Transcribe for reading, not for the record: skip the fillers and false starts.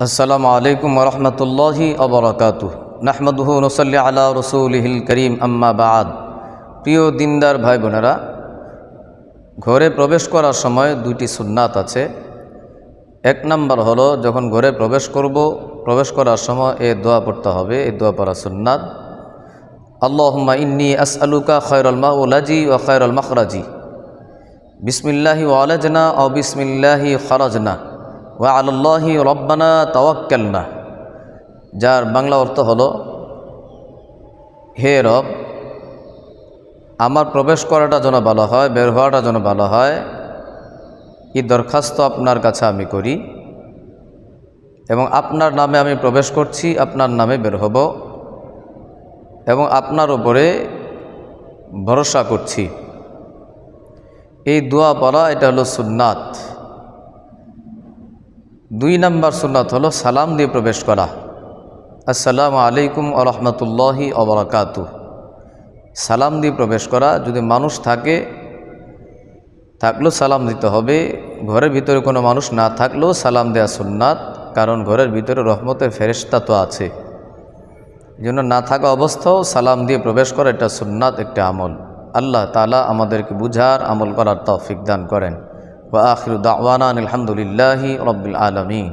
আসসালামু আলাইকুম ওয়া রাহমাতুল্লাহি ওয়া বারাকাতুহু নাহমাদুহু ওয়া নুসাল্লি আলা রাসূলিহিল কারীম আম্মা বা'দ। প্রিয় দিনদার ভাই বোনেরা, ঘরে প্রবেশ করার সময় দুইটি সুন্নাত আছে। এক নাম্বার হলো যখন ঘরে প্রবেশ করার সময় এই দোয়া পড়তে হবে। এই দোয়া পড়া সুন্নাত, আল্লাহুম্মা ইন্নী আসআলুকা খায়রাল মাওলাজি ওয়া খায়রাল মাখরাজি, বিসমিল্লাহি ওয়ালাজনা ওয়া বিসমিল্লাহি খারাজনা ওয়া আলাল্লাহি রব্বানা তাওয়াক্কালনা। যার বাংলা অর্থ হলো, হে রব, আমার প্রবেশ করাটা যেন ভালো হয়, বের হওয়াটা যেন ভালো হয়, এই দরখাস্ত আপনার কাছে আমি করি এবং আপনার নামে আমি প্রবেশ করছি, আপনার নামে বের হব এবং আপনার উপরে ভরসা করছি। এই দোয়া পড়া এটা হলো সুন্নাত। দুই নাম্বার সুন্নাত হলো সালাম দিয়ে প্রবেশ করা। আসসালামু আলাইকুম ওয়া রাহমাতুল্লাহি ওয়া বারাকাতুহু। সালাম দিয়ে প্রবেশ করা। যদি মানুষ থাকলেও সালাম দিতে হবে। ঘরের ভিতরে কোনো মানুষ না থাকলেও সালাম দেয়া সুন্নাত, কারণ ঘরের ভিতরে রহমতের ফেরেশতা তো আছে। এই জন্য না থাকা অবস্থাও সালাম দিয়ে প্রবেশ করা এটা সুন্নাত, একটা আমল। আল্লাহ তাআলা আমাদেরকে বুঝার আমল করার তৌফিক দান করেন। ওয়া আখিরু দাওয়ানা আলহামদুলিল্লাহি রাব্বিল আলামিন।